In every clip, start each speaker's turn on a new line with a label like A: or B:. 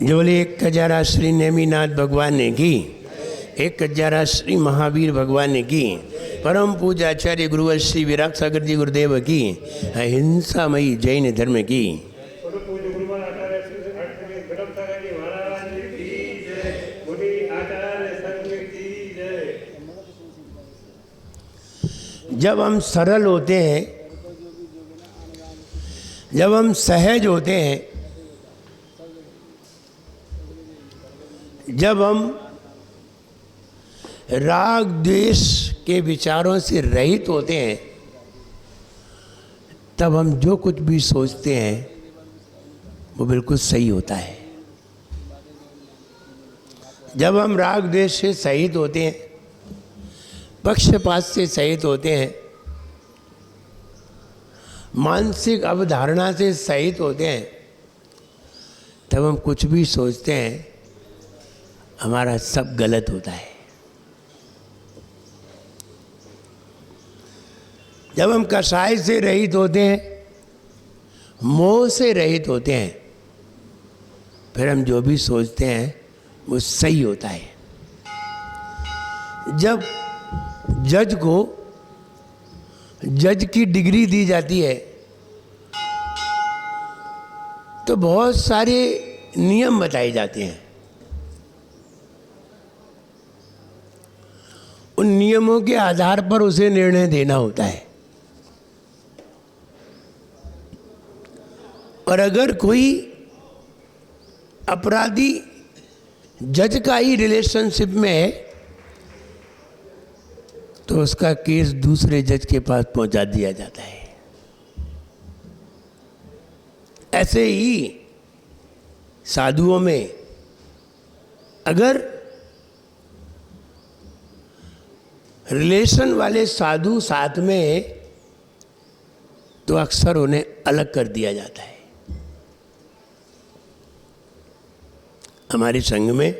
A: जो बोले 1000 श्री नेमिनाथ भगवान ने की, 1000 श्री महावीर भगवान ने की, परम पूजा आचार्य गुरुवर श्री विराट सागर जी गुरुदेव की, अहिंसामयी जैन धर्म की। जब हम सरल होते हैं, जब हम सहज होते हैं, जब हम राग द्वेष के विचारों से रहित होते हैं, तब हम जो कुछ भी सोचते हैं वो बिल्कुल सही होता है। जब हम राग द्वेष से सहित होते हैं, पक्षपात से सहित होते हैं, मानसिक अवधारणा से सहित होते हैं, तब हम कुछ भी सोचते हैं हमारा सब गलत होता है। जब हम कसाय से रहित होते हैं, मोह से रहित होते हैं, फिर हम जो भी सोचते हैं वो सही होता है। जब जज को जज की डिग्री दी जाती है तो बहुत सारे नियम बताए जाते हैं। उन नियमों के आधार पर उसे निर्णय देना होता है। और अगर कोई अपराधी जज का ही रिलेशनशिप में है तो उसका केस दूसरे जज के पास पहुंचा दिया जाता है। ऐसे ही साधुओं में अगर रिलेशन वाले साधु साथ में तो अक्सर उन्हें अलग कर दिया जाता है। हमारे संघ में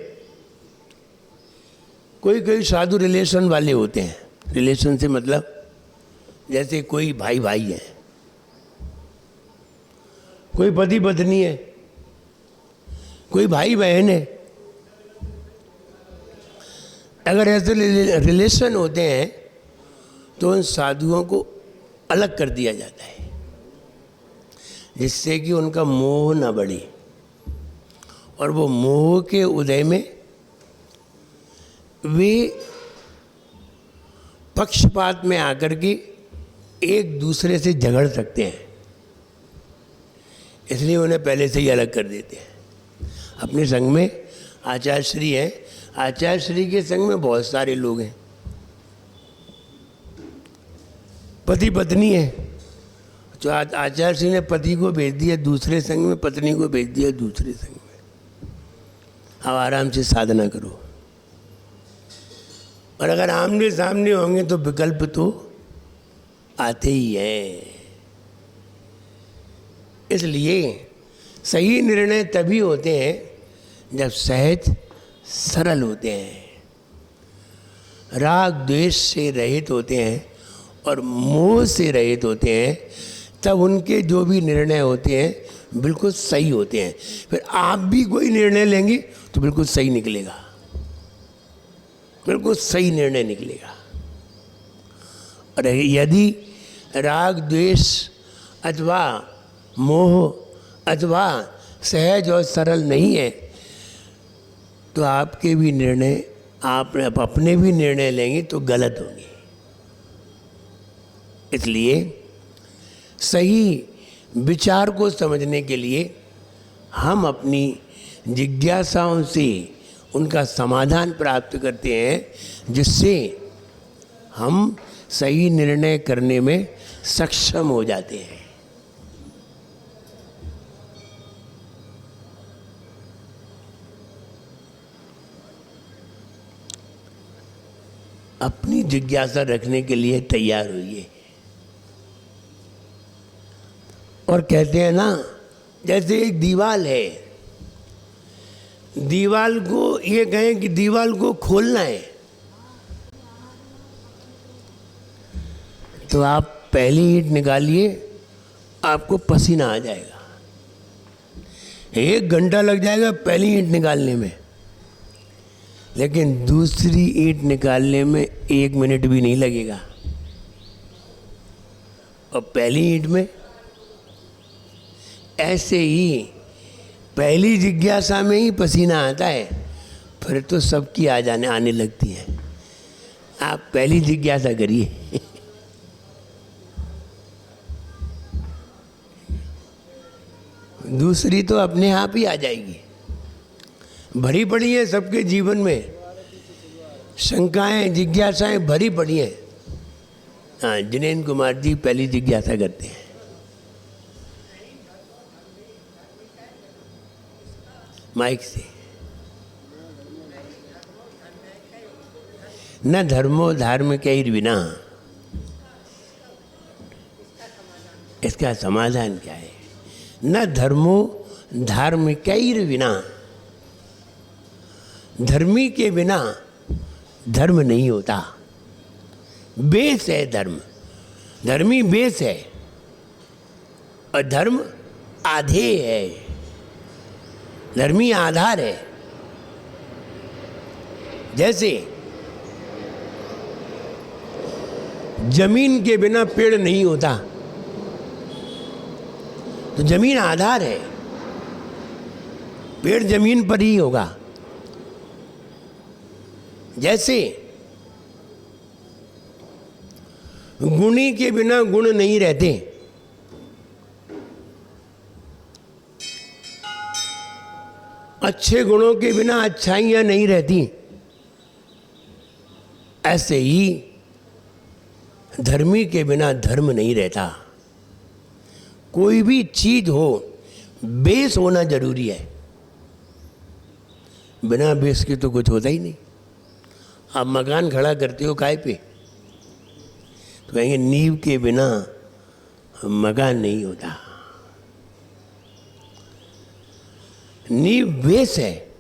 A: कोई कोई साधु रिलेशन वाले होते हैं। रिलेशन से मतलब जैसे कोई भाई भाई है, कोई पति पत्नी है, कोई भाई बहन है। अगर ऐसे रिलेशन होते हैं तो उन साधुओं को अलग कर दिया जाता है, जिससे कि उनका मोह न बढ़े। और वो मोह के उदय में वे पक्षपात में आकर के एक दूसरे से झगड़ सकते हैं, इसलिए उन्हें पहले से ही अलग कर देते हैं। अपने संघ में आचार्य श्री है, आचार्य श्री के संघ में बहुत सारे लोग हैं। पति पत्नी है तो आचार्य श्री ने पति को भेज दिया दूसरे संघ में, पत्नी को भेज दिया दूसरे संघ में। अब आराम से साधना करो। और अगर आमने सामने होंगे तो विकल्प तो आते ही हैं। इसलिए सही निर्णय तभी होते हैं जब सहज सरल होते हैं, राग द्वेष से रहित होते हैं और मोह से रहित होते हैं। तब उनके जो भी निर्णय होते हैं बिल्कुल सही होते हैं। फिर आप भी कोई निर्णय लेंगे तो बिल्कुल सही निकलेगा, बिल्कुल सही निर्णय निकलेगा। और यदि राग द्वेष अथवा मोह अथवा सहज और सरल नहीं है तो आपके भी निर्णय, आप अपने भी निर्णय लेंगे तो गलत होंगे। इसलिए सही विचार को समझने के लिए हम अपनी जिज्ञासाओं से उनका समाधान प्राप्त करते हैं, जिससे हम सही निर्णय करने में सक्षम हो जाते हैं। अपनी जिज्ञासा रखने के लिए तैयार होइए। और कहते हैं ना, जैसे एक दीवाल है, दीवाल को ये कहें कि दीवाल को खोलना है तो आप पहली ईंट निकालिए, आपको पसीना आ जाएगा। 1 घंटा लग जाएगा पहली ईंट निकालने में, लेकिन दूसरी ईंट निकालने में 1 मिनट भी नहीं लगेगा। और पहली ईंट में ऐसे ही पहली जिज्ञासा में ही पसीना आता है, फिर तो सबकी आने लगती है। आप पहली जिज्ञासा करिए। दूसरी तो अपने आप ही आ जाएगी। भरी पड़ी है सबके जीवन में, शंकाएं जिज्ञासाएं भरी पड़ी हैं। हाँ, जिनेन्द्र कुमार जी पहली जिज्ञासा करते हैं। माइक से। न धर्मो धार्मिकैर्विना, इसका समाधान क्या है? न धर्मो धार्मिकैर्विना, धर्मी के बिना धर्म नहीं होता। बेस है धर्म, धर्मी बेस है और धर्म आधेय है, धर्मी आधार है। जैसे जमीन के बिना पेड़ नहीं होता, तो जमीन आधार है, पेड़ जमीन पर ही होगा। जैसे गुणी के बिना गुण नहीं रहते, अच्छे गुणों के बिना अच्छाइयां नहीं रहती, ऐसे ही धर्मी के बिना धर्म नहीं रहता। कोई भी चीज हो, बेस होना जरूरी है। बिना बेस के तो कुछ होता ही नहीं। आप मकान खड़ा करते हो काय पे? तो कहेंगे नींव के बिना मकान नहीं होता। नींव बेस है।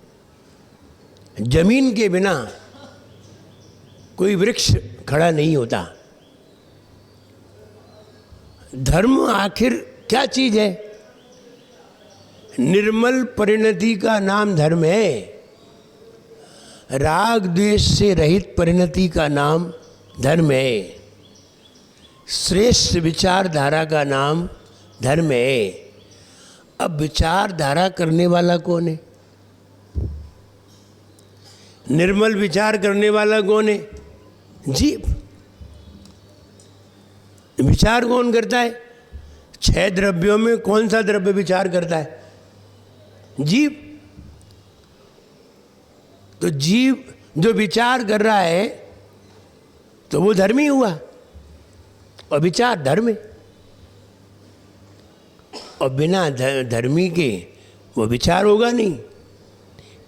A: जमीन के बिना कोई वृक्ष खड़ा नहीं होता। धर्म आखिर क्या चीज है? निर्मल परिणति का नाम धर्म है। राग द्वेष से रहित परिणति का नाम धर्म है। श्रेष्ठ विचारधारा का नाम धर्म है। अब विचारधारा करने वाला कौन है? निर्मल विचार करने वाला कौन है? जीव। विचार कौन करता है? 6 द्रव्यों में कौन सा द्रव्य विचार करता है? जीव। तो जीव जो विचार कर रहा है तो वो धर्मी हुआ, और विचार धर्म है। और बिना धर्मी के वो विचार होगा नहीं।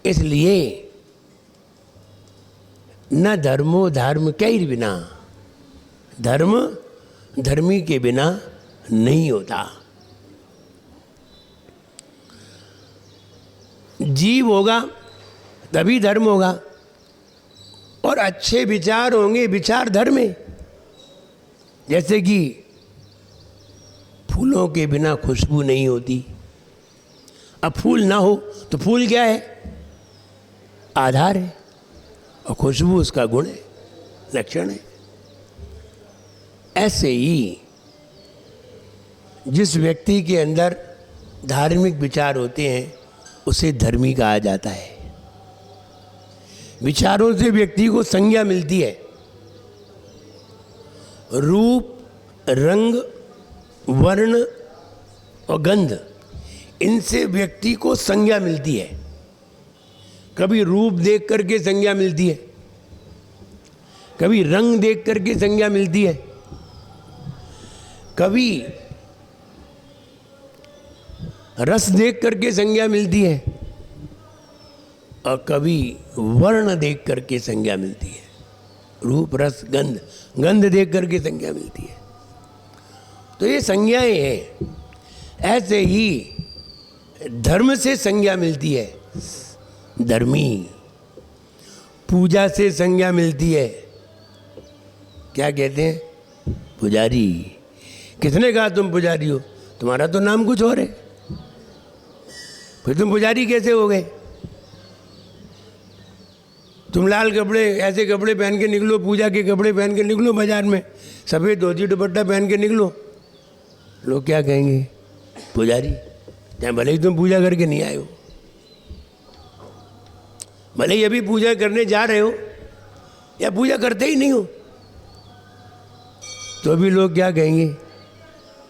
A: इसलिए न धर्मो धार्मिकैर्विना, धर्म धर्मी के बिना नहीं होता। जीव होगा तभी धर्म होगा, और अच्छे विचार होंगे, विचार धर्म है। जैसे कि फूलों के बिना खुशबू नहीं होती। अब फूल ना हो तो फूल क्या है? आधार है, और खुशबू उसका गुण है, लक्षण है। ऐसे ही जिस व्यक्ति के अंदर धार्मिक विचार होते हैं उसे धर्मी कहा जाता है। विचारों से व्यक्ति को संज्ञा मिलती है। रूप, रंग, वर्ण और गंध, इनसे व्यक्ति को संज्ञा मिलती है। कभी रूप देख करके संज्ञा मिलती है, कभी रंग देख करके संज्ञा मिलती है, कभी रस देख करके संज्ञा मिलती है, और कभी वर्ण देख करके संज्ञा मिलती है। रूप, रस, गंध, गंध देख करके संज्ञा मिलती है। तो ये संज्ञाएं हैं। ऐसे ही धर्म से संज्ञा मिलती है, धर्मी। पूजा से संज्ञा मिलती है, क्या कहते हैं? पुजारी। किसने कहा तुम पुजारी हो? तुम्हारा तो नाम कुछ और है। फिर तुम पुजारी कैसे हो गए? तुम लाल कपड़े, ऐसे कपड़े पहन के निकलो, पूजा के कपड़े पहन के निकलो बाजार में, सफ़ेद धोती दुपट्टा पहन के निकलो, लोग क्या कहेंगे? पुजारी। चाहे भले ही तुम पूजा करके नहीं आए हो, भले ही अभी पूजा करने जा रहे हो या पूजा करते ही नहीं हो, तो भी लोग क्या कहेंगे?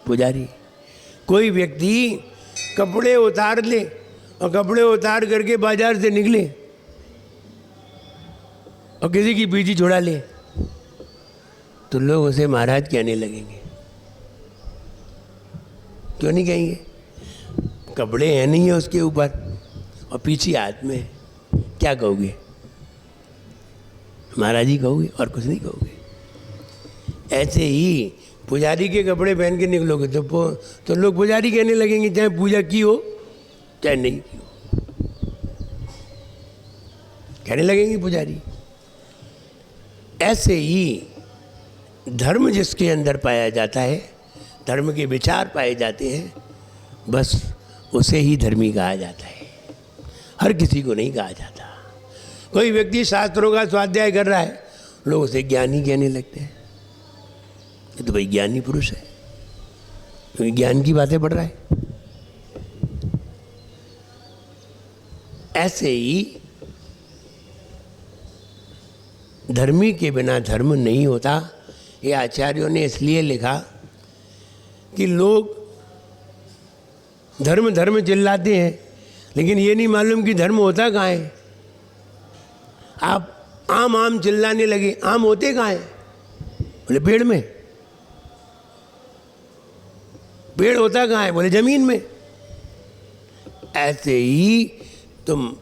A: पुजारी। कोई व्यक्ति कपड़े उतार ले और कपड़े उतार करके बाजार से निकले और किसी की बीजी छोड़ा ले, तो लोग उसे महाराज कहने लगेंगे। क्यों नहीं कहेंगे? कपड़े हैं नहीं है उसके ऊपर और पीछे हाथ में, क्या कहोगे? महाराज ही कहोगे और कुछ नहीं कहोगे। ऐसे ही पुजारी के कपड़े पहन के निकलोगे तो लोग पुजारी कहने लगेंगे, चाहे पूजा की हो चाहे नहीं की हो, कहने लगेंगे पुजारी। ऐसे ही धर्म जिसके अंदर पाया जाता है, धर्म के विचार पाए जाते हैं, बस उसे ही धर्मी कहा जाता है, हर किसी को नहीं कहा जाता। कोई व्यक्ति शास्त्रों का स्वाध्याय कर रहा है, लोग उसे ज्ञानी कहने लगते हैं, ये तो भाई ज्ञानी पुरुष है, क्योंकि ज्ञान की बातें पढ़ रहा है। ऐसे ही धर्मी के बिना धर्म नहीं होता। ये आचार्यों ने इसलिए लिखा कि लोग धर्म धर्म चिल्लाते हैं, लेकिन ये नहीं मालूम कि धर्म होता कहाँ है। आप आम आम चिल्लाने लगे, आम होते कहाँ हैं? बोले पेड़ में। पेड़ होता कहाँ है? बोले जमीन में। ऐसे ही तुम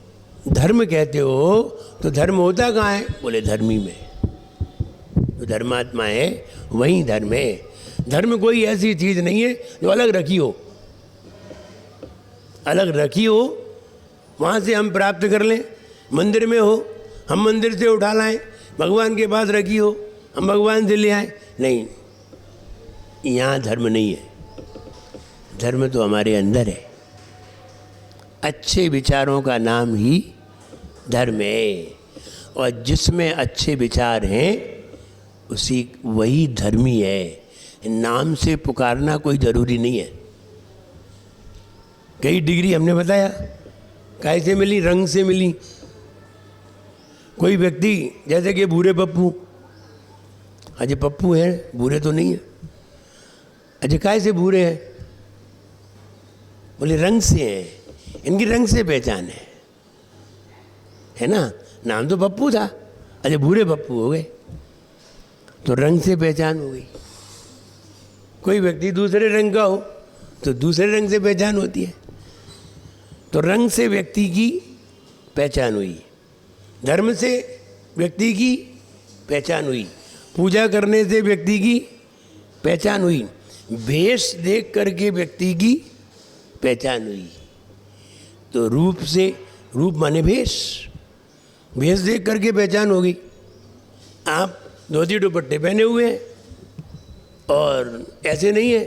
A: धर्म कहते हो तो धर्म होता कहाँ है? बोले धर्मी में। जो धर्मात्मा है वही धर्म है। धर्म कोई ऐसी चीज़ नहीं है जो अलग रखी हो, अलग रखी हो वहाँ से हम प्राप्त कर लें। मंदिर में हो, हम मंदिर से उठा लाएं, भगवान के पास रखी हो, हम भगवान से ले आए, नहीं, यहाँ धर्म नहीं है। धर्म तो हमारे अंदर है। अच्छे विचारों का नाम ही धर्म है, और जिसमें अच्छे विचार हैं उसी वही धर्मी है। नाम से पुकारना कोई ज़रूरी नहीं है। कई डिग्री हमने बताया कैसे मिली, रंग से मिली। कोई व्यक्ति जैसे कि भूरे पप्पू, अजय पप्पू हैं, भूरे तो नहीं है। अजय कैसे भूरे हैं? बोले रंग से हैं, इनकी रंग से पहचान है ना। नाम तो पप्पू था, अजय भूरे पप्पू हो गए, तो रंग से पहचान हो गई। कोई व्यक्ति दूसरे रंग का हो तो दूसरे रंग से पहचान होती है। तो रंग से व्यक्ति की पहचान हुई, धर्म से व्यक्ति की पहचान हुई, पूजा करने से व्यक्ति की पहचान हुई, भेष देख करके व्यक्ति की पहचान हुई। तो रूप से, रूप माने भेष, भेष देख करके पहचान हो गई। आप धोती दुपट्टे पहने हुए हैं और ऐसे नहीं है,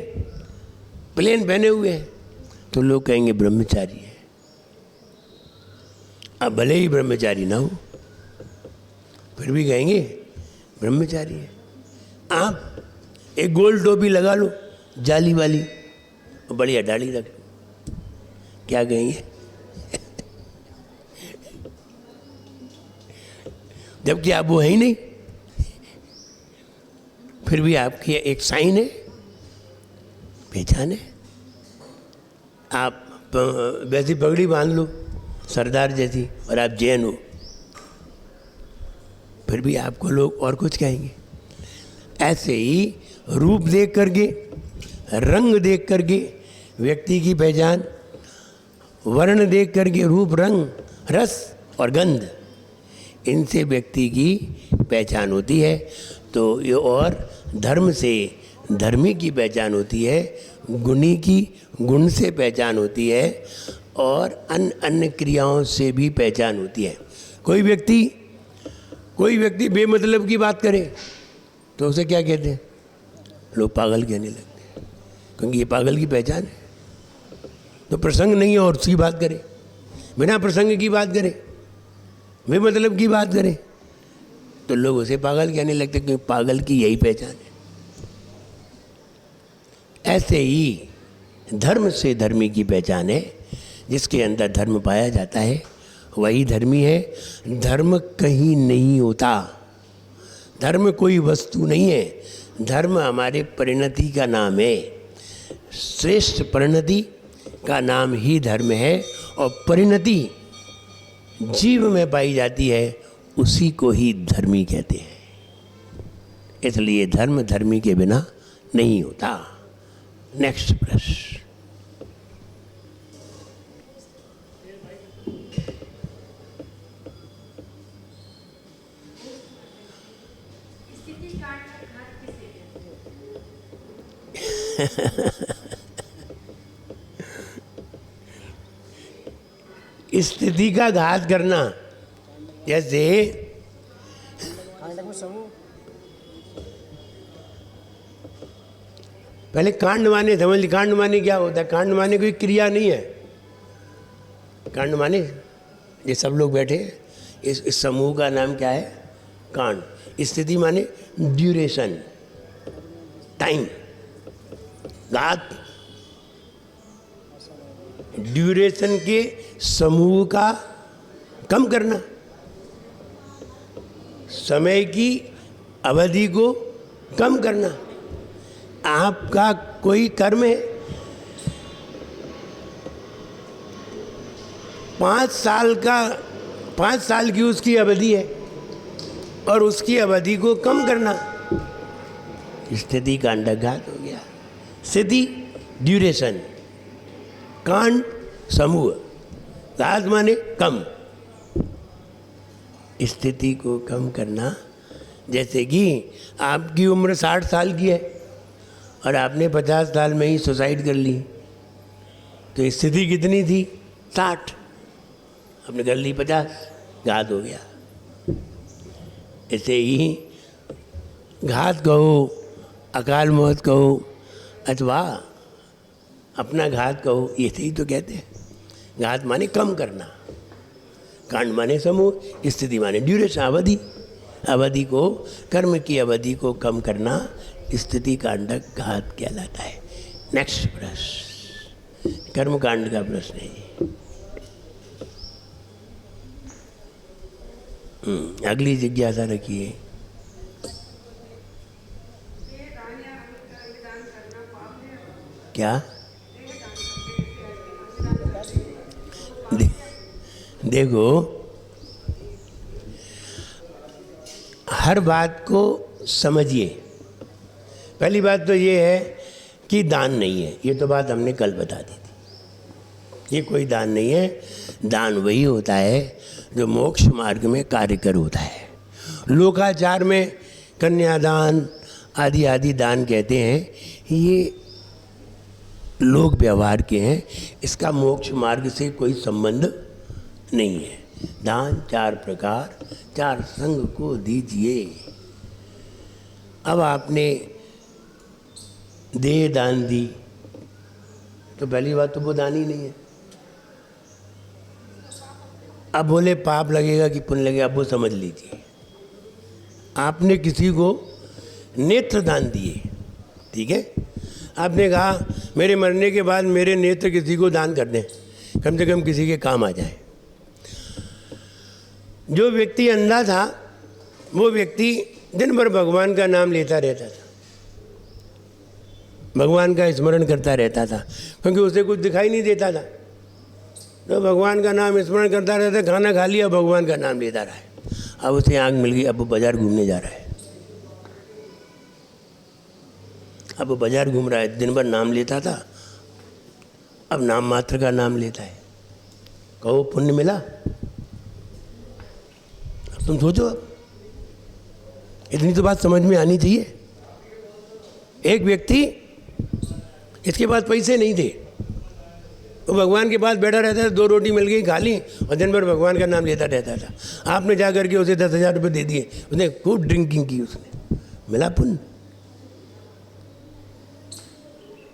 A: प्लेन पहने हुए हैं, तो लोग कहेंगे ब्रह्मचारी है। अब भले ही ब्रह्मचारी ना हो, फिर भी कहेंगे ब्रह्मचारी है। आप एक गोल टोपी लगा लो जाली वाली और बढ़िया दाढ़ी रख लो, क्या कहेंगे? जबकि आप वो है ही नहीं, फिर भी आपकी एक साइन है, पहचान है। आप वैसी पगड़ी बांध लो सरदार जैसी और आप जैन हो, फिर भी आपको लोग और कुछ कहेंगे। ऐसे ही रूप देख करके, रंग देख करके व्यक्ति की पहचान, वर्ण देख करके रूप, रंग, रस और गंध, इनसे व्यक्ति की पहचान होती है। तो ये और धर्म से धर्मी की पहचान होती है, गुणी की गुण से पहचान होती है, और अन्य अन्य क्रियाओं से भी पहचान होती है। कोई व्यक्ति बेमतलब की बात करे तो उसे क्या कहते हैं? लोग पागल कहने लगते हैं, क्योंकि ये पागल की पहचान है। तो प्रसंग नहीं है और उसकी बात करे, बिना प्रसंग की बात करे, बेमतलब की बात करे, तो लोग उसे पागल कहने लगते, क्योंकि पागल की यही पहचान है। ऐसे ही धर्म से धर्मी की पहचान है। जिसके अंदर धर्म पाया जाता है वही धर्मी है। धर्म कहीं नहीं होता, धर्म कोई वस्तु नहीं है, धर्म हमारे परिणति का नाम है। श्रेष्ठ परिणति का नाम ही धर्म है, और परिणति जीव में पाई जाती है, उसी को ही धर्मी कहते हैं। इसलिए धर्म धर्मी के बिना नहीं होता। नेक्स्ट प्रश्न। स्थिति का घात करना, जैसे पहले कांड माने समझ ली। कांड माने क्या होता है? कांड माने कोई क्रिया नहीं है। कांड माने ये सब लोग बैठे हैं, इस समूह का नाम क्या है? कांड। स्थिति माने ड्यूरेशन, टाइम। घात ड्यूरेशन के समूह का कम करना, समय की अवधि को कम करना। आपका कोई कर्म है, 5 साल की उसकी अवधि है, और उसकी अवधि को कम करना, स्थिति कांडघात हो गया। स्थिति ड्यूरेशन, कांड समूह, घात माने कम। स्थिति को कम करना, जैसे कि आपकी उम्र 60 साल की है और आपने 50 साल में ही सुसाइड कर ली, तो स्थिति कितनी थी? 60, आपने कर ली 50, घात हो गया। ऐसे ही घात कहो, अकाल मौत कहो, अथवा अपना घात कहो, ये ही तो कहते हैं। घात माने कम करना, कांड माने समूह, स्थिति माने ड्यूरेशन, अवधि। अवधि को, कर्म की अवधि को कम करना स्थिति कांडक घात कहलाता है। नेक्स्ट प्रश्न, कर्म कांड का प्रश्न है। अगली जिज्ञासा रखिए। क्या? देखो, हर बात को समझिए। पहली बात तो ये है कि दान नहीं है, ये तो बात हमने कल बता दी थी। ये कोई दान नहीं है। दान वही होता है जो मोक्ष मार्ग में कार्यकर होता है। लोकाचार में कन्यादान आदि आदि दान कहते हैं, ये लोक व्यवहार के हैं, इसका मोक्ष मार्ग से कोई संबंध नहीं है। दान 4 प्रकार, 4 संग को दीजिए। अब आपने देह दान दी, तो पहली बात तो वो दान ही नहीं है। अब बोले पाप लगेगा कि पुण्य लगेगा, अब वो समझ लीजिए। आपने किसी को नेत्र दान दिए, ठीक है? आपने कहा मेरे मरने के बाद मेरे नेत्र किसी को दान कर दें, कम से कम किसी के काम आ जाए। जो व्यक्ति अंधा था, वो व्यक्ति दिन भर भगवान का नाम लेता रहता था, भगवान का स्मरण करता रहता था, क्योंकि उसे कुछ दिखाई नहीं देता था। तो भगवान का नाम स्मरण करता रहता, खाना खा लिया, भगवान का नाम लेता रहा है। अब उसे आँख मिल गई, अब वो बाजार घूमने जा रहा है। अब वो बाजार घूम रहा है, दिन भर नाम लेता था, अब नाम मात्र का नाम लेता है। कहो पुण्य मिला? अब तुम सोचो, अब इतनी तो बात समझ में आनी चाहिए। एक व्यक्ति, इसके पास पैसे नहीं थे, वो भगवान के पास बैठा रहता था, 2 रोटी मिल गई, खा ली, और दिन भर भगवान का नाम लेता रहता था। आपने जा करके उसे 10,000 रुपये दे दिए, उसने खूब ड्रिंकिंग की, उसने मिला पुण्य?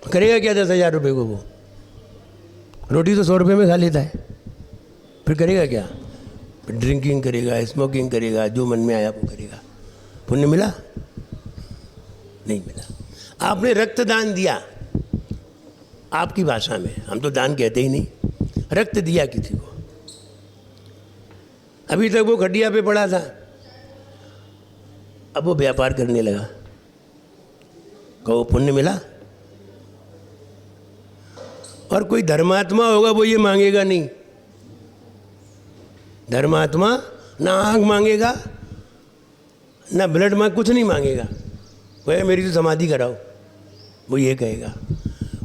A: करेगा क्या 10,000 रुपये को? वो रोटी तो 100 रुपये में खा लेता है। फिर करेगा क्या? फिर ड्रिंकिंग करेगा, स्मोकिंग करेगा, जो मन में आया वो करेगा। पुण्य मिला? नहीं मिला। आपने रक्तदान दिया, आपकी भाषा में, हम तो दान कहते ही नहीं, रक्त दिया किसी को, अभी तक वो खटिया पे पड़ा था, अब वो व्यापार करने लगा, कहो पुण्य मिला? और कोई धर्मात्मा होगा वो ये मांगेगा नहीं। धर्मात्मा ना आँख मांगेगा ना ब्लड मांग, कुछ नहीं मांगेगा, वह मेरी तो समाधि कराओ, वो ये कहेगा।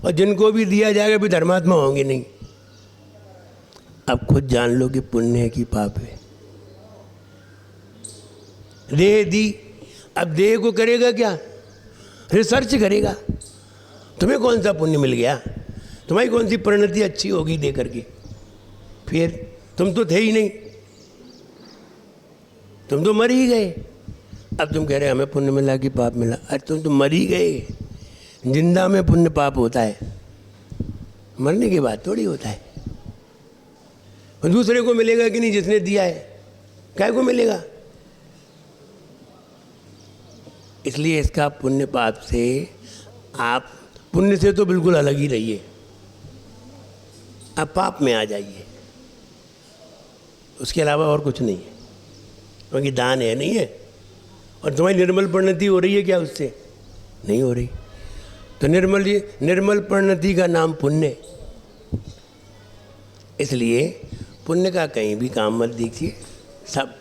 A: और जिनको भी दिया जाएगा भी धर्मात्मा होंगे नहीं। अब खुद जान लो कि पुण्य है कि पाप है। देह दी, अब देह को करेगा क्या? रिसर्च करेगा, तुम्हें कौन सा पुण्य मिल गया, तुम्हारी कौन सी परिणति अच्छी होगी दे करके। फिर तुम तो थे ही नहीं, तुम तो मर ही गए। अब तुम कह रहे हमें पुण्य मिला कि पाप मिला? अरे तुम तो मर ही गए। जिंदा में पुण्य पाप होता है, मरने के बाद थोड़ी होता है। और दूसरे को मिलेगा कि नहीं जिसने दिया है? क्या को मिलेगा? इसलिए इसका पुण्य पाप से, आप पुण्य से तो बिल्कुल अलग ही रहिए, आप पाप में आ जाइए, उसके अलावा और कुछ नहीं है। क्योंकि दान है नहीं है, और तुम्हारी निर्मल परिणति हो रही है क्या उससे? नहीं हो रही। तो निर्मल परिणति का नाम पुण्य। इसलिए पुण्य का कहीं भी काम मत देखिए, सब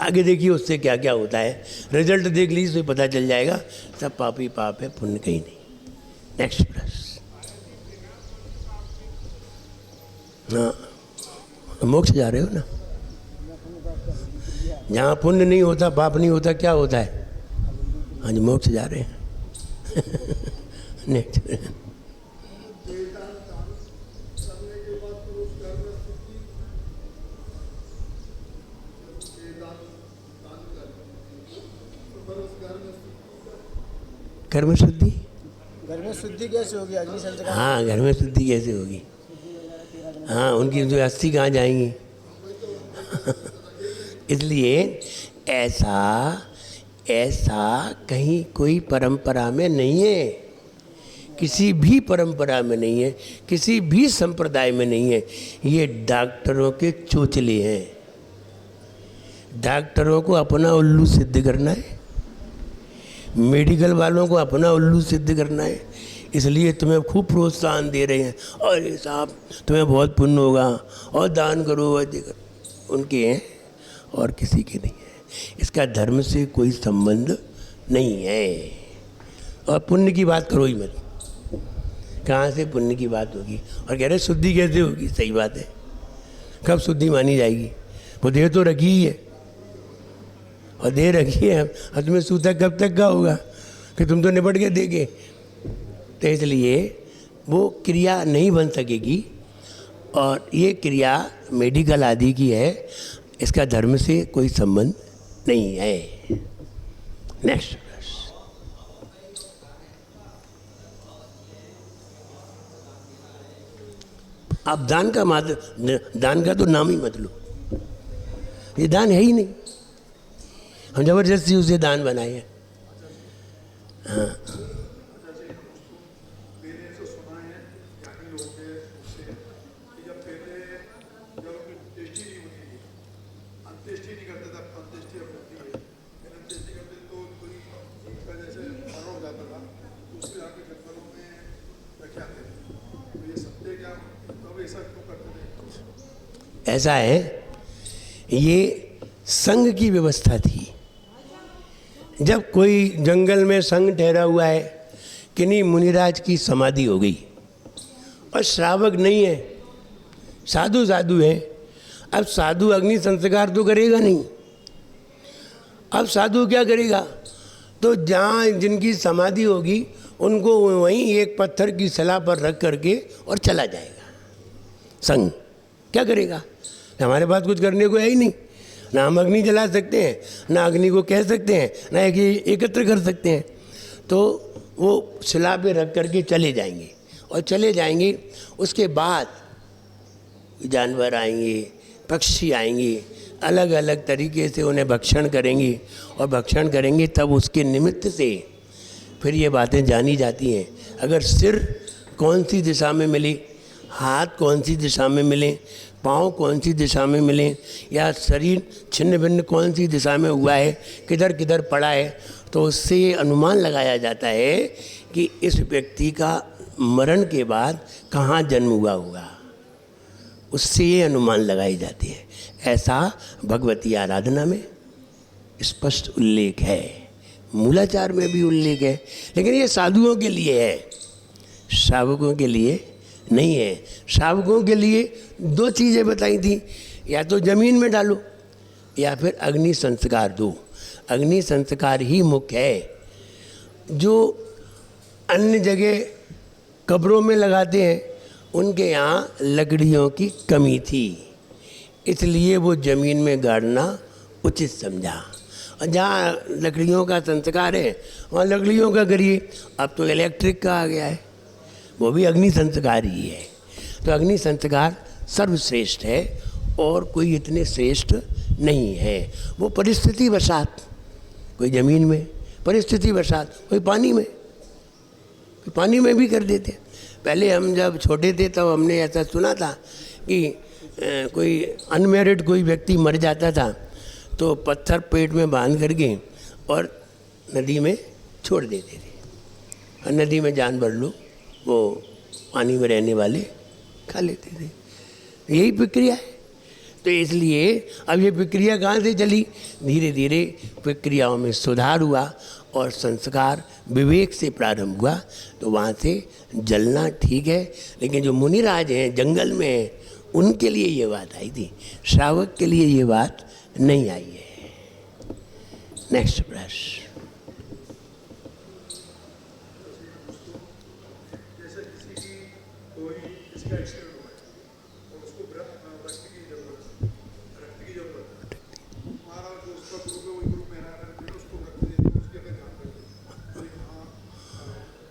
A: आगे देखिए उससे क्या क्या होता है, रिजल्ट देख लीजिए तो पता चल जाएगा। सब पाप ही पाप है, पुण्य कहीं नहीं। नेक्स्ट प्रश्न। हाँ, मोक्ष जा रहे हो ना? जहाँ पुण्य नहीं होता, पाप नहीं होता, क्या होता है? हाँ जी, मोक्ष जा रहे हैं। नेक्स्ट। कर्म शुद्धि,
B: घर में शुद्धि कैसे होगी? अग्नि संस्कार।
A: हाँ, घर में शुद्धि कैसे होगी? हाँ, उनकी जो अस्थि कहाँ जाएंगी? इसलिए ऐसा कहीं कोई परंपरा में नहीं है, किसी भी परंपरा में नहीं है, किसी भी संप्रदाय में नहीं है। ये डॉक्टरों के चोचले हैं। डॉक्टरों को अपना उल्लू सिद्ध करना है, मेडिकल वालों को अपना उल्लू सिद्ध करना है। इसलिए तुम्हें खूब प्रोत्साहन दे रहे हैं, और ये साहब तुम्हें बहुत पुण्य होगा, और दान करो, और उनके हैं और किसी के नहीं है। इसका धर्म से कोई संबंध नहीं है। और पुण्य की बात करो ही मत, कहाँ से पुण्य की बात होगी? और कह रहे शुद्धि कैसे होगी? सही बात है, कब शुद्धि मानी जाएगी? वो देह तो रखी ही है, और देह रखी है, और तुम्हें सूतक कब तक का होगा कि तुम तो निपट के देगे। तो इसलिए वो क्रिया नहीं बन सकेगी, और ये क्रिया मेडिकल आदि की है, इसका धर्म से कोई संबंध नहीं है। नेक्स्ट। आप दान का तो नाम ही मत लो, ये दान है ही नहीं। हम जबरदस्ती उसे दान बनाए हैं। हाँ, ऐसा है, ये संघ की व्यवस्था थी। जब कोई जंगल में संघ ठहरा हुआ है, किन्हीं मुनिराज की समाधि हो गई, और श्रावक नहीं है, साधु है। अब साधु अग्नि संस्कार तो करेगा नहीं। अब साधु क्या करेगा? तो जहाँ जिनकी समाधि होगी उनको वहीं एक पत्थर की सलाह पर रख करके और चला जाएगा। संघ क्या करेगा? हमारे पास कुछ करने को है ही नहीं, ना हम अग्नि जला सकते हैं, ना अग्नि को कह सकते हैं, ना एकत्र कर सकते हैं। तो वो शिला पे रख करके चले जाएंगे, और चले जाएंगे। उसके बाद जानवर आएंगे, पक्षी आएंगे, अलग अलग तरीके से उन्हें भक्षण करेंगी, और भक्षण करेंगे तब उसके निमित्त से फिर ये बातें जानी जाती हैं। अगर सिर कौन सी दिशा में मिली, हाथ कौन सी दिशा में मिले, पाँव कौन सी दिशा में मिले, या शरीर छिन्न भिन्न कौन सी दिशा में हुआ है, किधर किधर पड़ा है, तो उससे ये अनुमान लगाया जाता है कि इस व्यक्ति का मरण के बाद कहाँ जन्म हुआ होगा। उससे ये अनुमान लगाई जाती है। ऐसा भगवती आराधना में स्पष्ट उल्लेख है, मूलाचार में भी उल्लेख है, लेकिन ये साधुओं के लिए है, श्रावकों के लिए नहीं है। श्रावकों के लिए दो चीज़ें बताई थी, या तो जमीन में डालो या फिर अग्नि संस्कार दो। अग्नि संस्कार ही मुख्य है। जो अन्य जगह कब्रों में लगाते हैं उनके यहाँ लकड़ियों की कमी थी, इसलिए वो ज़मीन में गाड़ना उचित समझा। और जहाँ लकड़ियों का संस्कार है वहाँ लकड़ियों का करिए। अब तो इलेक्ट्रिक का आ गया है, वो भी अग्नि संस्कार ही है। तो अग्नि संस्कार सर्वश्रेष्ठ है और कोई इतने श्रेष्ठ नहीं है। वो परिस्थिति वशात, कोई ज़मीन में, परिस्थिति वशात कोई पानी में भी कर देते। पहले हम जब छोटे थे तब हमने ऐसा सुना था कि कोई अनमैरिड कोई व्यक्ति मर जाता था तो पत्थर पेट में बांध करके और नदी में छोड़ देते थे, और नदी में जानवर लोग वो पानी में रहने वाले खा लेते थे। यही प्रक्रिया है। तो इसलिए अब ये प्रक्रिया कहाँ से चली, धीरे धीरे प्रक्रियाओं में सुधार हुआ और संस्कार विवेक से प्रारंभ हुआ। तो वहाँ से जलना ठीक है, लेकिन जो मुनिराज हैं जंगल में हैं उनके लिए ये बात आई थी, श्रावक के लिए ये बात नहीं आई है। नेक्स्ट प्रश्न।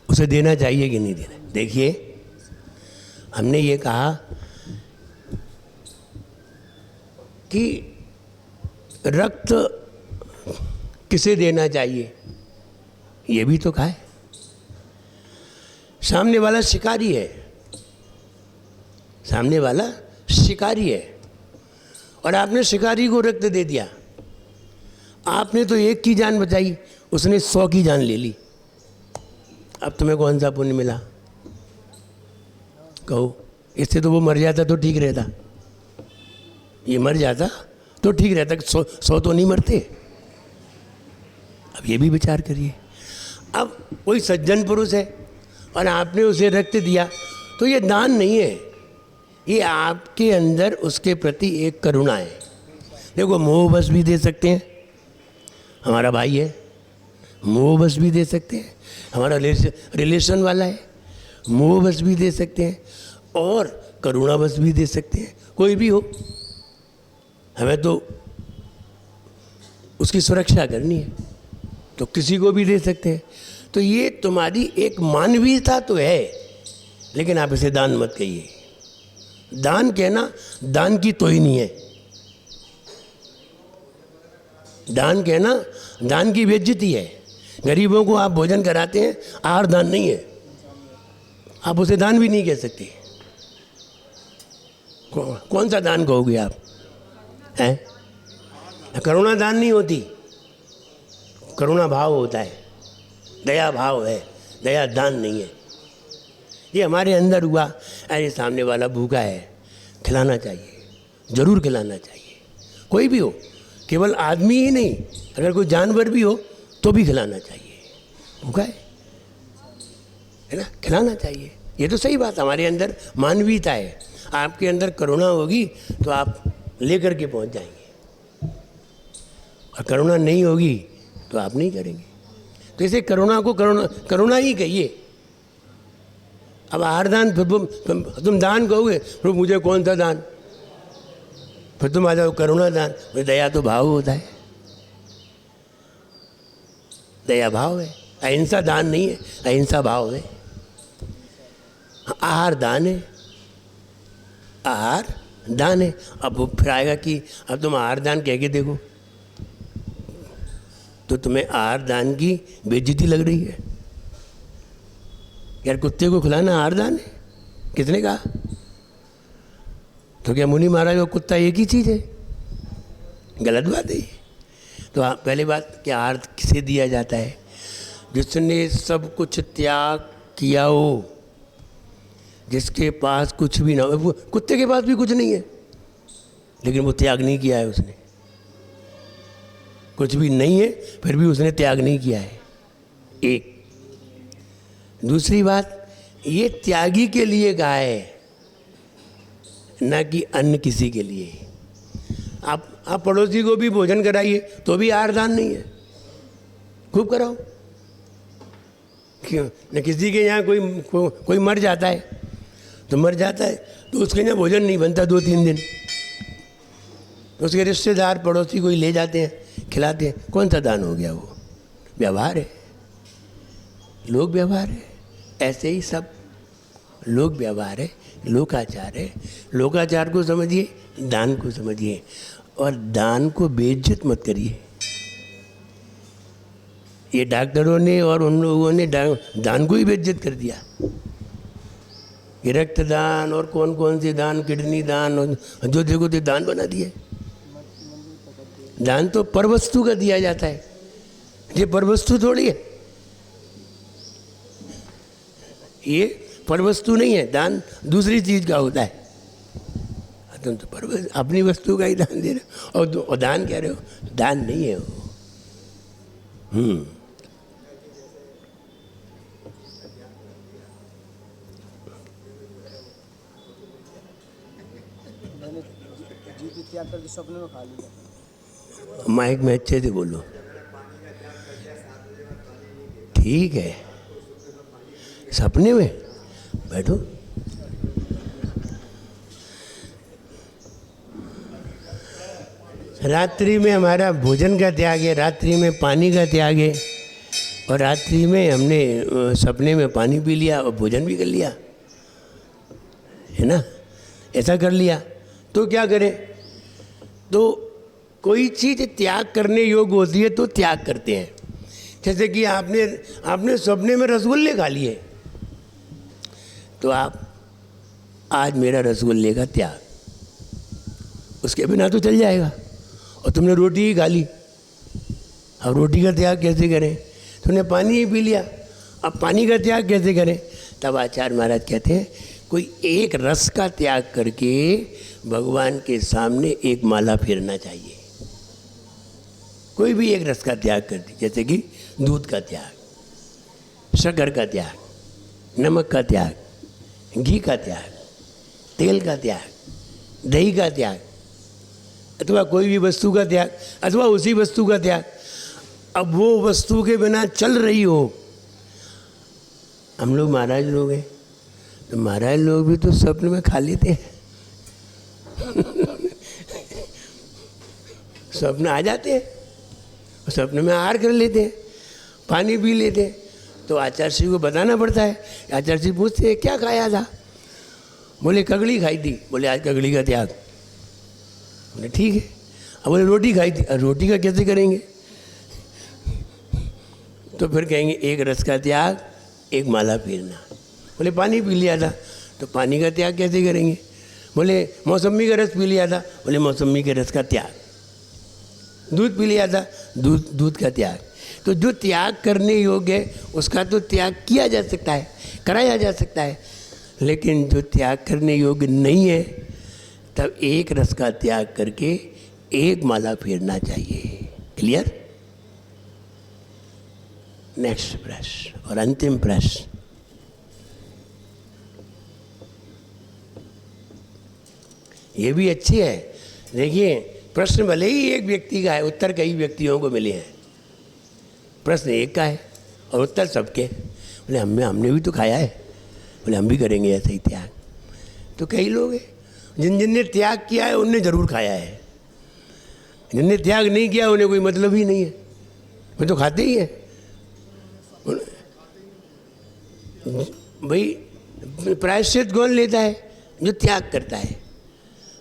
A: उसे देना चाहिए कि नहीं देना। देखिए, हमने ये कहा कि रक्त किसे देना चाहिए, ये भी तो कहा है। सामने वाला शिकारी है, सामने वाला शिकारी है, और आपने शिकारी को रक्त दे दिया। आपने तो एक की जान बचाई, उसने 100 की जान ले ली। अब तुम्हें कौन सा पुण्य मिला, कहो। इससे तो वो मर जाता तो ठीक रहता, ये मर जाता तो ठीक रहता, 100 तो नहीं मरते। अब ये भी विचार करिए। अब कोई सज्जन पुरुष है और आपने उसे रक्त दिया, तो ये दान नहीं है, ये आपके अंदर उसके प्रति एक करुणा है। देखो, मोहबस भी दे सकते हैं, हमारा भाई है, मोहबस भी दे सकते हैं, हमारा रिलेशन वाला है, मोहबस भी दे सकते हैं, और करुणाबस भी दे सकते हैं। कोई भी हो, हमें तो उसकी सुरक्षा करनी है, तो किसी को भी दे सकते हैं। तो ये तुम्हारी एक मानवीयता तो है, लेकिन आप इसे दान मत कहिए। दान कहना दान की तो ही नहीं है, दान कहना दान की बेइज्जती है। गरीबों को आप भोजन कराते हैं, आहार दान नहीं है, आप उसे दान भी नहीं कह सकते। कौन सा दान कहोगे आप, हैं? करुणा दान नहीं होती, करुणा भाव होता है, दया भाव है, दया दान नहीं है। ये हमारे अंदर हुआ। अरे सामने वाला भूखा है, खिलाना चाहिए, जरूर खिलाना चाहिए। कोई भी हो, केवल आदमी ही नहीं, अगर कोई जानवर भी हो तो भी खिलाना चाहिए। भूखा है ना, खिलाना चाहिए। ये तो सही बात, हमारे अंदर मानवीयता है। आपके अंदर करुणा होगी तो आप लेकर के पहुंच जाएंगे, और करुणा नहीं होगी तो आप नहीं करेंगे। तो इसे करुणा को करुणा ही कहिए। अब आहार दान, फिर तुम दान कहोगे, फिर मुझे कौन सा दान, फिर तुम आ जाओ करुणा दान। फिर दया तो भाव होता है, दया भाव है, अहिंसा दान नहीं है, अहिंसा भाव है। आहार दान है, आहार दान है। अब वो फिर आएगा कि अब तुम आहार दान कह के देखो, तो तुम्हें आहार दान की बेइज्जती लग रही है। यार कुत्ते को खिलाना आहार दान है, किसने कहा? तो क्या मुनि महाराज और कुत्ता एक ही चीज़ है? गलत बात है। तो पहली बात कि आहार किसे दिया जाता है? जिसने सब कुछ त्याग किया हो, जिसके पास कुछ भी ना हो। वो कुत्ते के पास भी कुछ नहीं है, लेकिन वो त्याग नहीं किया है उसने। कुछ भी नहीं है फिर भी उसने त्याग नहीं किया है, एक। दूसरी बात, ये त्यागी के लिए कहा है, ना कि अन्य किसी के लिए। आप पड़ोसी को भी भोजन कराइए तो भी आहार दान नहीं है, खूब कराओ। क्यों? न किसी के यहाँ कोई मर जाता है, तो मर जाता है तो उसके यहाँ भोजन नहीं बनता 2-3 दिन, तो उसके रिश्तेदार पड़ोसी कोई ले जाते हैं, खिलाते हैं। कौन सा दान हो गया? वो व्यवहार है, लोक व्यवहार है। ऐसे ही सब लोक व्यवहार है, लोकाचार है। लोकाचार को समझिए, दान को समझिए, और दान को बेइज्जत मत करिए। ये डॉक्टरों ने और उन लोगों ने दान को ही बेइज्जत कर दिया। ये रक्तदान और कौन कौन से दान, किडनी दान, और जो देखो तो दान बना दिए। दान तो परवस्तु का दिया जाता है, ये परवस्तु थोड़ी है। ये परवस्तु नहीं है, दान दूसरी चीज का होता है। तुम तो अपनी वस्तु का ही दान दे रहे हो, और दान कह रहे हो, दान नहीं है वो।
B: मैंने जीत त्याग करके सपने में खा लिया।
A: माइक में अच्छे से बोलो। ठीक है, सपने में बैठो। रात्रि में हमारा भोजन का त्याग है, रात्रि में पानी का त्याग है, और रात्रि में हमने सपने में पानी पी लिया और भोजन भी कर लिया, है ना? ऐसा कर लिया तो क्या करें? तो कोई चीज़ त्याग करने योग्य होती है तो त्याग करते हैं। जैसे कि आपने सपने में रसगुल्ले खा लिए, तो आप आज मेरा रसगुल्ले का त्याग, उसके बिना तो चल जाएगा। और तुमने रोटी ही खा ली, अब रोटी का त्याग कैसे करें? तुमने पानी ही पी लिया, अब पानी का त्याग कैसे करें? तब आचार्य महाराज कहते हैं, कोई एक रस का त्याग करके भगवान के सामने एक माला फेरना चाहिए। कोई भी एक रस का त्याग कर दी, जैसे कि दूध का त्याग, शक्कर का त्याग, नमक का त्याग, घी का त्याग, तेल का त्याग, दही का त्याग, अथवा कोई भी वस्तु का त्याग, अथवा उसी वस्तु का त्याग। अब वो वस्तु के बिना चल रही हो। हम लोग महाराज लोग हैं, तो महाराज लोग भी तो सपने में खा लेते हैं सपने आ जाते हैं, सपने में आहार कर लेते हैं, पानी पी लेते हैं। तो आचार्य श्री को बताना पड़ता है। आचार्य श्री पूछते हैं, क्या खाया था? बोले कगड़ी खाई थी। बोले आज कगड़ी का त्याग। बोले ठीक है। अब बोले रोटी खाई थी। रोटी का कैसे करेंगे? तो फिर कहेंगे एक रस का त्याग, एक माला फेरना। बोले पानी पी लिया था, तो पानी का त्याग कैसे करेंगे? बोले मौसमी का रस पी लिया था। बोले मौसमी के रस का त्याग। दूध पी लिया था, दूध का त्याग। तो जो त्याग करने योग्य है उसका तो त्याग किया जा सकता है, कराया जा सकता है। लेकिन जो त्याग करने योग्य नहीं है, तब एक रस का त्याग करके एक माला फेरना चाहिए। क्लियर? नेक्स्ट प्रश्न और अंतिम प्रश्न। ये भी अच्छी है। देखिए, प्रश्न भले ही एक व्यक्ति का है, उत्तर कई व्यक्तियों को मिले हैं। प्रश्न एक का है और उत्तर सबके। बोले हमने भी तो खाया है। बोले हम भी करेंगे ऐसे ही त्याग। तो कई लोग हैं जिनने त्याग किया है उनने जरूर खाया है, जिनने त्याग नहीं किया उन्हें कोई मतलब ही नहीं है, वे तो खाते ही हैं। भाई प्रायश्चित कौन लेता है? जो त्याग करता है।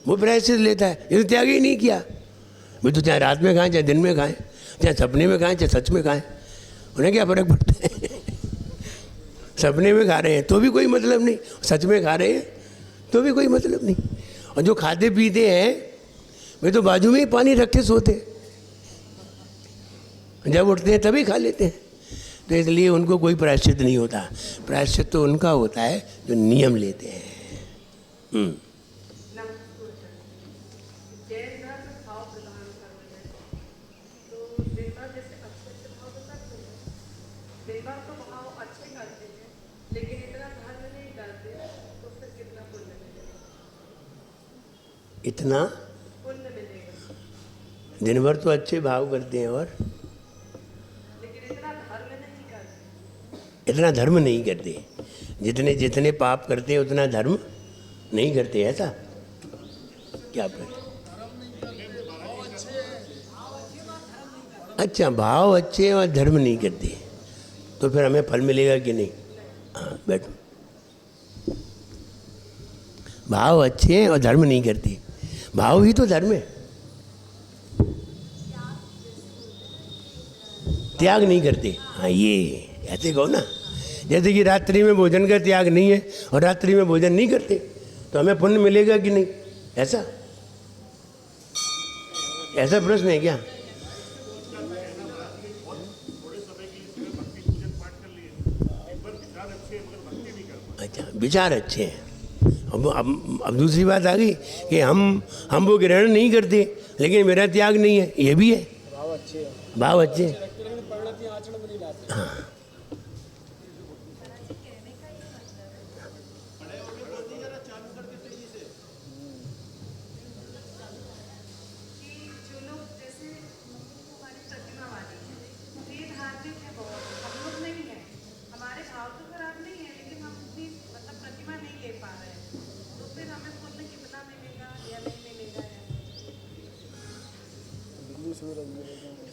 A: वो प्रायश्चित लेता है। इसने त्याग ही नहीं किया। भाई तो चाहे रात में खाएं, चाहे दिन में खाएं, चाहे सपने में खाएं, चाहे सच में खाएं, उन्हें क्या फ़र्क पड़ता है? सपने में खा रहे हैं तो भी कोई मतलब नहीं, सच में खा रहे हैं तो भी कोई मतलब नहीं। और जो खाते पीते हैं वे तो बाजू में ही पानी रख के सोते हैं, जब उठते हैं तभी खा लेते हैं। तो इसलिए उनको कोई प्रायश्चित नहीं होता। प्रायश्चित तो उनका होता है जो नियम लेते हैं। इतना दिन भर तो अच्छे भाव करते हैं और इतना धर्म नहीं करते। जितने जितने पाप करते हैं उतना धर्म नहीं करते। ऐसा क्या पर? अच्छा, भाव अच्छे और धर्म नहीं करते तो फिर हमें फल मिलेगा कि नहीं? हाँ बैठो। भाव अच्छे हैं और धर्म नहीं करते, भाव ही तो धर्म है। त्याग नहीं करते। हाँ ये ऐसे कहो ना, जैसे कि रात्रि में भोजन का त्याग नहीं है और रात्रि में भोजन नहीं करते तो हमें पुण्य मिलेगा कि नहीं? ऐसा ऐसा प्रश्न है क्या? अच्छा, विचार अच्छे हैं। अब दूसरी बात आ गई कि हम वो ग्रहण नहीं करते लेकिन मेरा त्याग नहीं है, ये भी है।
B: भाव अच्छे हैं,
A: भाव अच्छे।
B: परिणति आचरण में नहीं लाते।
A: हाँ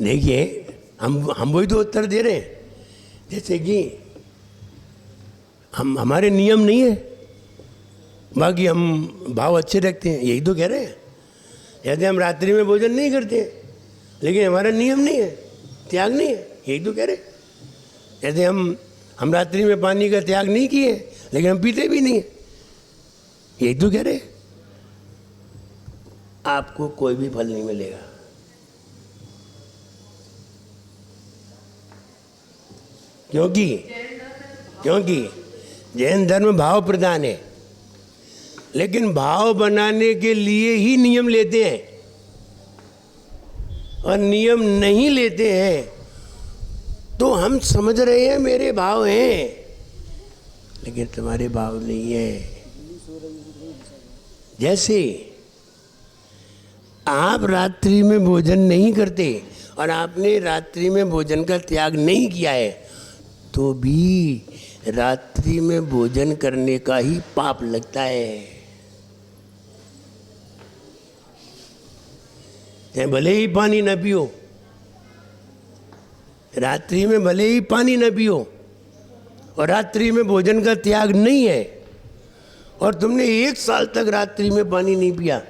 A: देखिए, हम वही तो उत्तर दे रहे हैं। जैसे कि हमारे नियम नहीं है, बाकी हम भाव अच्छे रखते हैं, यही तो कह रहे हैं। जैसे हम रात्रि में भोजन नहीं करते लेकिन हमारा नियम नहीं है, त्याग नहीं है, यही तो कह रहे हैं। जैसे हम रात्रि में पानी का त्याग नहीं किए लेकिन हम पीते भी नहीं है, यही तो कह रहे हैं। आपको कोई भी फल नहीं मिलेगा, क्योंकि जैन धर्म भाव प्रधान है। लेकिन भाव बनाने के लिए ही नियम लेते हैं, और नियम नहीं लेते हैं तो हम समझ रहे हैं मेरे भाव हैं लेकिन तुम्हारे भाव नहीं है। जैसे आप रात्रि में भोजन नहीं करते और आपने रात्रि में भोजन का त्याग नहीं किया है तो भी रात्रि में भोजन करने का ही पाप लगता है। चाहे भले ही पानी न पियो, रात्रि में भले ही पानी न पियो और रात्रि में भोजन का त्याग नहीं है और तुमने 1 साल तक रात्रि में पानी नहीं पिया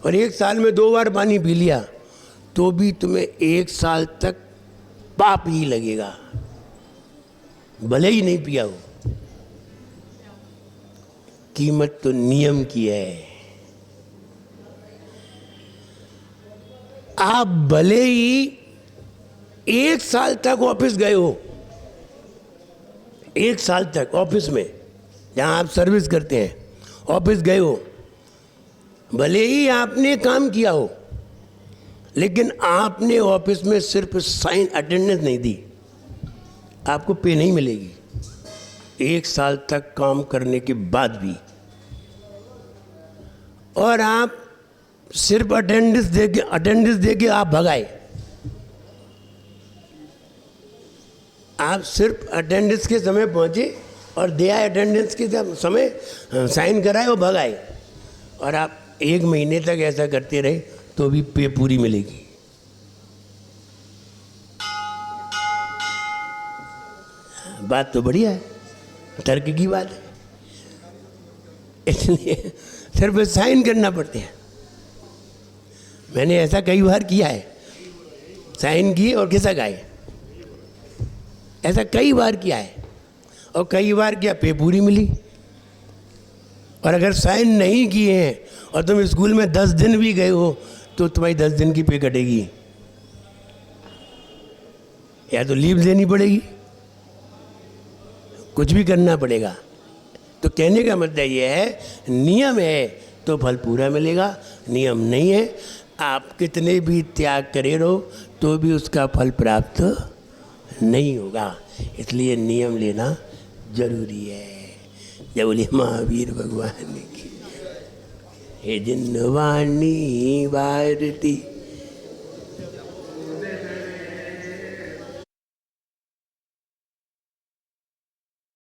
A: और 1 साल में 2 बार पानी पी लिया तो भी तुम्हें 1 साल तक पाप ही लगेगा, भले ही नहीं पिया हो। कीमत तो नियम की है। आप भले ही 1 साल तक ऑफिस गए हो, 1 साल तक ऑफिस में जहां आप सर्विस करते हैं ऑफिस गए हो, भले ही आपने काम किया हो लेकिन आपने ऑफिस में सिर्फ साइन अटेंडेंस नहीं दी, आपको पे नहीं मिलेगी 1 साल तक काम करने के बाद भी। और आप सिर्फ अटेंडेंस दे के आप भगाए, आप सिर्फ अटेंडेंस के समय पहुंचे और दिया अटेंडेंस के समय साइन कराए और भगाए, और आप 1 महीने तक ऐसा करते रहे तो भी पे पूरी मिलेगी। बात तो बढ़िया है, तर्क की बात है। इसलिए सिर्फ साइन करना पड़ते हैं। मैंने ऐसा कई बार किया है, साइन किए और खिसक आए, ऐसा कई बार किया है। और कई बार क्या पे पूरी मिली। और अगर साइन नहीं किए हैं और तुम स्कूल में 10 दिन भी गए हो तो तुम्हारी 10 दिन की पे कटेगी, या तो लीव देनी पड़ेगी, कुछ भी करना पड़ेगा। तो कहने का मतलब ये है, नियम है तो फल पूरा मिलेगा, नियम नहीं है आप कितने भी त्याग करे रहो तो भी उसका फल प्राप्त नहीं होगा। इसलिए नियम लेना जरूरी है। जब बोले महावीर भगवान की, हे जिन्वाणी भारती